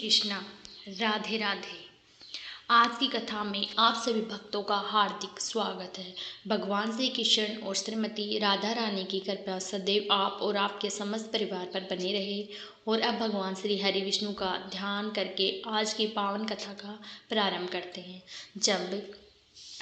कृष्णा, राधे राधे। आज की कथा में आप सभी भक्तों का हार्दिक स्वागत है। भगवान श्री कृष्ण और श्रीमती राधा रानी की कृपा सदैव आप और आपके समस्त परिवार पर बनी रहे। और अब भगवान श्री हरि विष्णु का ध्यान करके आज की पावन कथा का प्रारंभ करते हैं। जब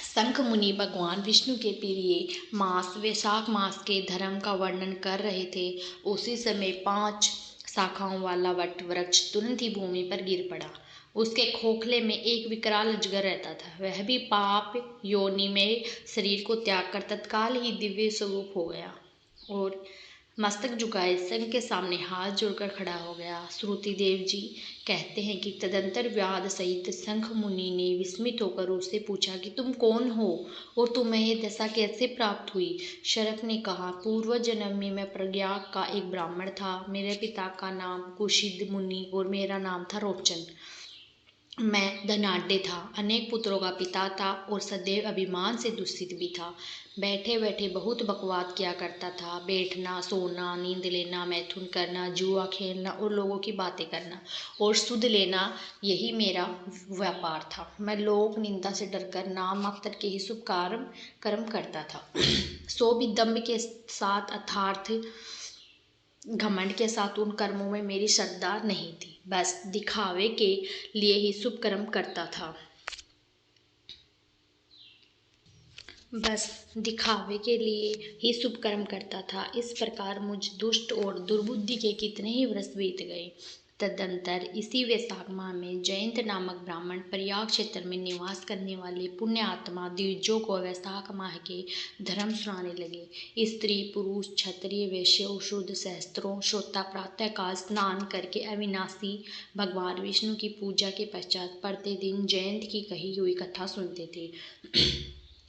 शंख मुनि भगवान विष्णु के प्रिय मास वैशाख मास के धर्म का वर्णन कर रहे थे, उसी समय 5 शाखाओं वाला वट वृक्ष तुरंत ही भूमि पर गिर पड़ा। उसके खोखले में एक विकराल अजगर रहता था। वह भी पाप योनि में शरीर को त्याग कर तत्काल ही दिव्य स्वरूप हो गया और मस्तक झुकाए शंख के सामने हाथ जोड़कर खड़ा हो गया। श्रुति देव जी कहते हैं कि तदंतर व्याध सहित शंख मुनि ने विस्मित होकर उससे पूछा कि तुम कौन हो और तुम्हें यह दशा कैसे प्राप्त हुई। शरक ने कहा, पूर्व जन्म में मैं प्रज्ञा का एक ब्राह्मण था। मेरे पिता का नाम कुशिद मुनि और मेरा नाम था रोचन। मैं धनाढ्य था, अनेक पुत्रों का पिता था और सदैव अभिमान से दूषित भी था। बैठे बैठे बहुत बकवाद किया करता था। बैठना, सोना, नींद लेना, मैथुन करना, जुआ खेलना और लोगों की बातें करना और सुध लेना, यही मेरा व्यापार था। मैं लोक निंदा से डरकर नाम मात्र के ही शुभ कर्म करता था। सो भी दम्भ के साथ अर्थात घमंड के साथ उन कर्मों में मेरी श्रद्धा नहीं थी। बस दिखावे के लिए ही शुभ कर्म करता था। इस प्रकार मुझ दुष्ट और दुर्बुद्धि के कितने ही वर्ष बीत गए। तदंतर इसी वैशाख माह में जयंत नामक ब्राह्मण प्रयाग क्षेत्र में निवास करने वाले पुण्य आत्मा द्विजों को वैशाख माह के धर्म सुनाने लगे। स्त्री पुरुष क्षत्रिय वैश्य शूद्र सहस्त्रों श्रोता प्रातःकाल स्नान करके अविनाशी भगवान विष्णु की पूजा के पश्चात प्रतिदिन जयंत की कही हुई कथा सुनते थे।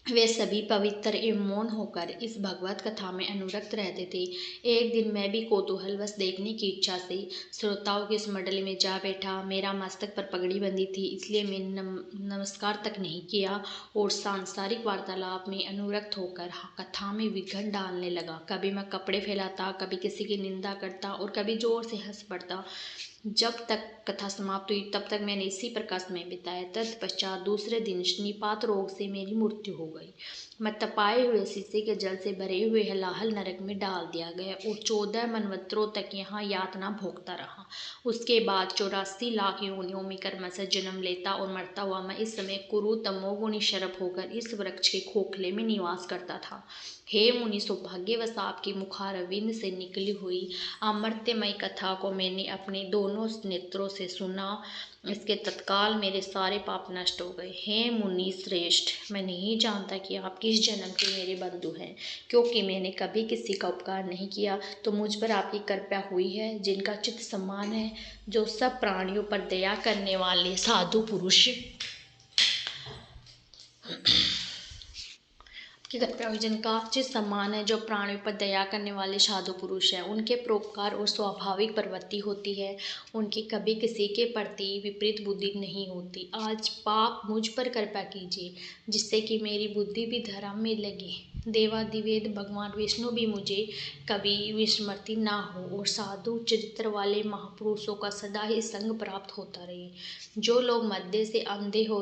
वे सभी पवित्र एवं मौन होकर इस भगवत कथा में अनुरक्त रहते थे। एक दिन मैं भी कौतूहलवश देखने की इच्छा से श्रोताओं की इस मंडली में जा बैठा। मेरा मस्तक पर पगड़ी बंधी थी, इसलिए मैंने नमस्कार तक नहीं किया और सांसारिक वार्तालाप में अनुरक्त होकर कथा में विघ्न डालने लगा। कभी मैं कपड़े फैलाता, कभी किसी की निंदा करता और कभी जोर से हंस पड़ता। जब तक कथा समाप्त हुई तब तक मैंने इसी प्रकार समय बिताया। तत्पश्चात दूसरे दिन निपात रोग से मेरी मृत्यु हो गई। मैं तपाए हुए शीशे के जल से भरे हुए हलाहल नरक में डाल दिया गया और 14 मनवंतरों तक यहाँ यातना भोगता रहा। उसके बाद 84 लाख योनियों में क्रमशः जन्म लेता और मरता हुआ मैं इस समय कुरु तमोगुणी शरप होकर इस वृक्ष के खोखले में निवास करता था। हे मुनि, सौभाग्यवश आपके मुखारविंद से निकली हुई अमर्त्यमय कथा को मैंने अपने दोनों नेत्रों से सुना। इसके तत्काल मेरे सारे पाप नष्ट हो गए। हे मुनि श्रेष्ठ, मैं नहीं जानता कि आप किस जन्म के मेरे बंधु हैं, क्योंकि मैंने कभी किसी का उपकार नहीं किया तो मुझ पर आपकी कृपा हुई है, जिनका चित्त सम्मान है, जो सब प्राणियों पर दया करने वाले साधु पुरुष की कृपया हुई, जिनका चित सम्मान है, जो प्राणियों पर दया करने वाले साधु पुरुष हैं। उनके परोपकार और स्वाभाविक प्रवृत्ति होती है, उनकी कभी किसी के प्रति विपरीत बुद्धि नहीं होती। आज पाप मुझ पर कृपा कीजिए, जिससे कि मेरी बुद्धि भी धर्म में लगे। देवाधिदेव भगवान विष्णु भी मुझे कभी विस्मृति ना हो और साधु चरित्र वाले महापुरुषों का सदा ही संग प्राप्त होता रहे। जो लोग मध्य से अंधे हो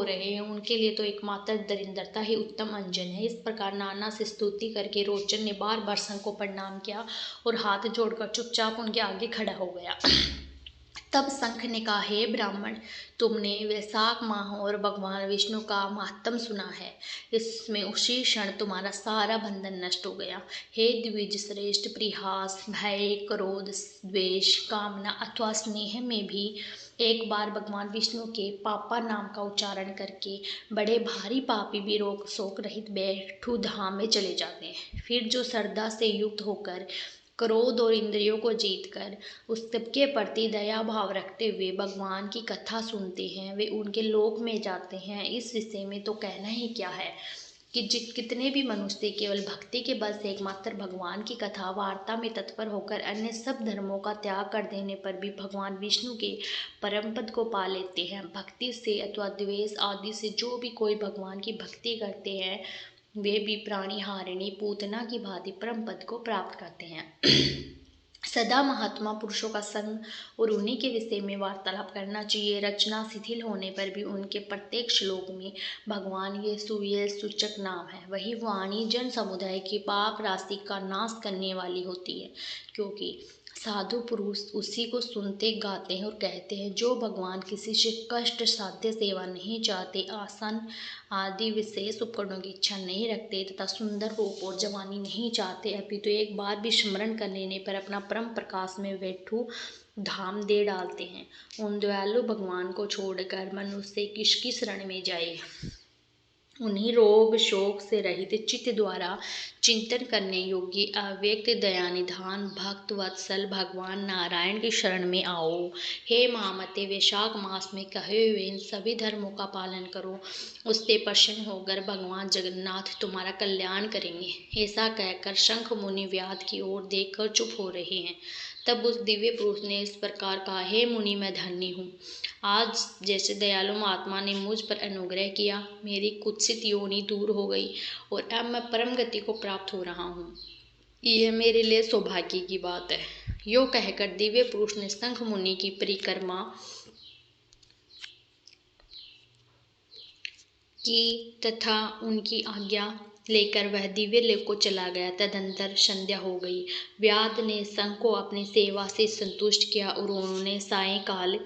रहे हैं, उनके लिए तो एकमात्र दरिद्रता ही उत्तम अंजन है। इस प्रकार नाना से स्तुति करके रोचन ने बार बार शंख को प्रणाम किया और हाथ जोड़कर चुपचाप उनके आगे खड़ा हो गया। तब शंख ने कहा, हे ब्राह्मण, तुमने वैशाख माह और भगवान विष्णु का महात्म सुना है। इसमें उसी क्षण तुम्हारा सारा बंधन नष्ट हो गया। हे द्विज श्रेष्ठ, परिहास, भय, क्रोध, द्वेष, कामना अथवा स्नेह में भी एक बार भगवान विष्णु के पापा नाम का उच्चारण करके बड़े भारी पापी भी रोग शोक रहित बैठू धाम में चले जाते हैं। फिर जो श्रद्धा से युक्त होकर क्रोध और इंद्रियों को जीतकर उस सबके प्रति दया भाव रखते हुए भगवान की कथा सुनते हैं, वे उनके लोक में जाते हैं। इस विषय में तो कहना ही क्या है कि कितने भी मनुष्य केवल भक्ति के बल से एकमात्र भगवान की कथा वार्ता में तत्पर होकर अन्य सब धर्मों का त्याग कर देने पर भी भगवान विष्णु के परम पद को पा लेते हैं। भक्ति से अथवा द्वेष आदि से जो भी कोई भगवान की भक्ति करते हैं, वे भी प्राणी हारिणी पूतना की भांति परम पद को प्राप्त करते हैं। सदा महात्मा पुरुषों का संग और उन्हीं के विषय में वार्तालाप करना चाहिए। रचना शिथिल होने पर भी उनके प्रत्येक श्लोक में भगवान ये सूचक नाम है। वही वाणी जन समुदाय की पाप राशि का नाश करने वाली होती है, क्योंकि साधु पुरुष उसी को सुनते गाते हैं और कहते हैं। जो भगवान किसी से कष्ट साध्य सेवा नहीं चाहते, आसन आदि विशेष उपकरणों की इच्छा नहीं रखते तथा सुंदर रूप और जवानी नहीं चाहते, अपितु एक बार भी स्मरण कर लेने पर अपना परम प्रकाश में वैठू धाम दे डालते हैं, उन दयालु भगवान को छोड़कर मनुष्य किसकी शरण में जाए। उन्हीं रोग शोक से रहित चित्त द्वारा चिंतन करने योग्य अव्यक्त दयानिधान भक्त वत्सल भगवान नारायण की शरण में आओ। हे महामते, वैशाख मास में कहे हुए इन सभी धर्मों का पालन करो, उससे प्रसन्न होकर भगवान जगन्नाथ तुम्हारा कल्याण करेंगे। ऐसा कहकर शंख मुनि व्याध की ओर देखकर चुप हो रहे हैं। तब उस दिव्य पुरुष ने इस प्रकार कहा, हे मुनि, मैं धन्य हूँ। आज जैसे दयालु महात्मा ने मुझ पर अनुग्रह किया, मेरी कुत्सित योनि दूर हो गई और अब मैं परम गति को प्राप्त हो रहा हूँ। यह मेरे लिए सौभाग्य की बात है। यो कहकर दिव्य पुरुष ने शंख मुनि की परिक्रमा की तथा उनकी आज्ञा लेकर वह दिव्य लोक को चला गया। तदंतर संध्या हो गई। व्याध ने शंख को अपनी सेवा से संतुष्ट किया और उन्होंने सायंकाल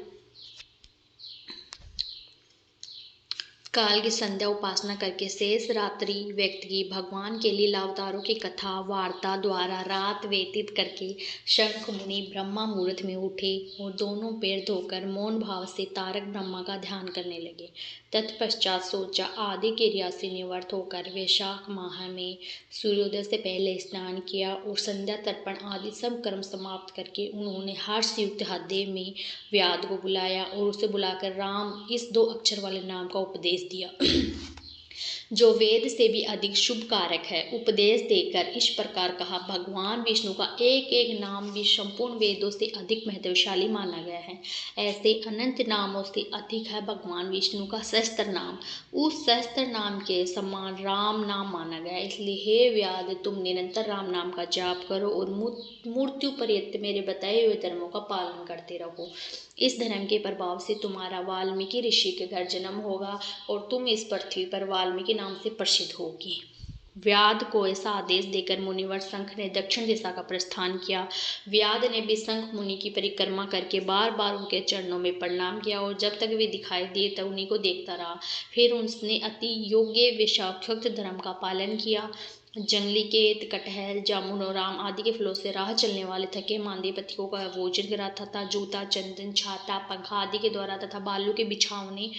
की संध्या उपासना करके शेष रात्रि व्यक्त की। भगवान के लीलावतारों की कथा वार्ता द्वारा रात व्यतीत करके शंख मुनि ब्रह्मा मुहूर्त में उठे और दोनों पैर धोकर मौन भाव से तारक ब्रह्मा का ध्यान करने लगे। तत्पश्चात सोचा, आदि क्रिया से निवृत्त होकर वैशाख माह में सूर्योदय से पहले स्नान किया और संध्या तर्पण आदि सब कर्म समाप्त करके उन्होंने हर्षयुक्त हृदय में व्याध को बुलाया और उसे बुलाकर राम इस 2 अक्षर वाले नाम का उपदेश दिया, जो वेद से भी अधिक शुभ कारक है। उपदेश देकर इस प्रकार कहा, भगवान विष्णु का एक एक नाम भी संपूर्ण वेदों से अधिक महत्वशाली माना गया है। ऐसे अनंत नामों से अधिक है भगवान विष्णु का सहस्त्र नाम। उस सहस्त्र नाम के समान राम नाम माना गया। इसलिए हे व्याध, तुम निरंतर राम नाम का जाप करो और मृत्यु पर्यंत मेरे बताए हुए धर्मों का पालन करते रहो। इस धर्म के प्रभाव से तुम्हारा वाल्मीकि ऋषि के घर जन्म होगा और तुम इस पृथ्वी पर वाल्मीकि नाम से प्रसिद्ध होगी। व्याध को ऐसा आदेश देकर मुनिवर शंख ने दक्षिण दिशा का प्रस्थान किया। व्याध ने भी शंख मुनि की परिक्रमा करके बार बार उनके चरणों में प्रणाम किया और जब तक वे दिखाई दिए तब उन्हीं को देखता रहा। फिर उसने अति योग्य वैशाखोक्त धर्म का पालन किया। जंगली केत, कटहल, जामुन और आम आदि के फलों से राह चलने वाले थके मांदे पथिकों का भोजन करा तथा जूता, चंदन, छाता, पंखा आदि के द्वारा तथा बालू के बिछावने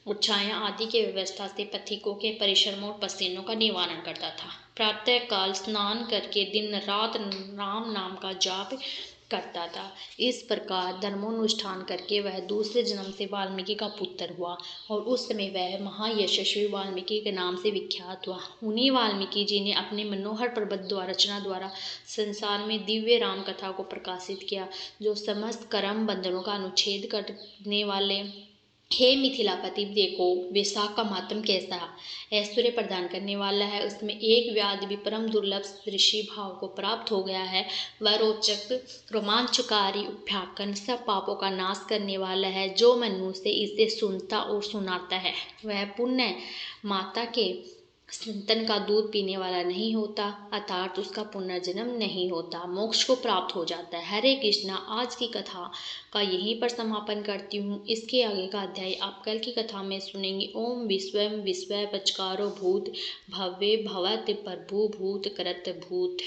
और छाया आदि के व्यवस्था से पथिकों के परिश्रम और पसीनों का निवारण करता था। प्रातः काल स्नान करके दिन रात राम नाम का जाप करता था। इस प्रकार धर्मोनुष्ठान करके वह दूसरे जन्म से वाल्मीकि का पुत्र हुआ और उस समय वह महायशस्वी वाल्मीकि के नाम से विख्यात हुआ। उन्हीं वाल्मीकि जी ने अपने मनोहर प्रबंध द्वारा रचना द्वारा संसार में दिव्य राम कथा को प्रकाशित किया, जो समस्त कर्म बंधनों का अनुच्छेद करने वाले। हे मिथिलापति, देखो वैशाख का मातम कैसा ऐश्वर्य प्रदान करने वाला है। उसमें एक व्याध भी परम दुर्लभ ऋषि भाव को प्राप्त हो गया है। वह रोचक रोमांचकारी उपाख्यान सब पापों का नाश करने वाला है। जो मनुष्य इसे सुनता और सुनाता है वह पुण्य माता के संतन का दूध पीने वाला नहीं होता, अर्थात उसका पुनर्जन्म नहीं होता, मोक्ष को प्राप्त हो जाता है। हरे कृष्णा, आज की कथा का यहीं पर समापन करती हूँ। इसके आगे का अध्याय आप कल की कथा में सुनेंगे। ओम विश्व पचकारो भूत भव्य भवत प्रभु भूत करत भूत।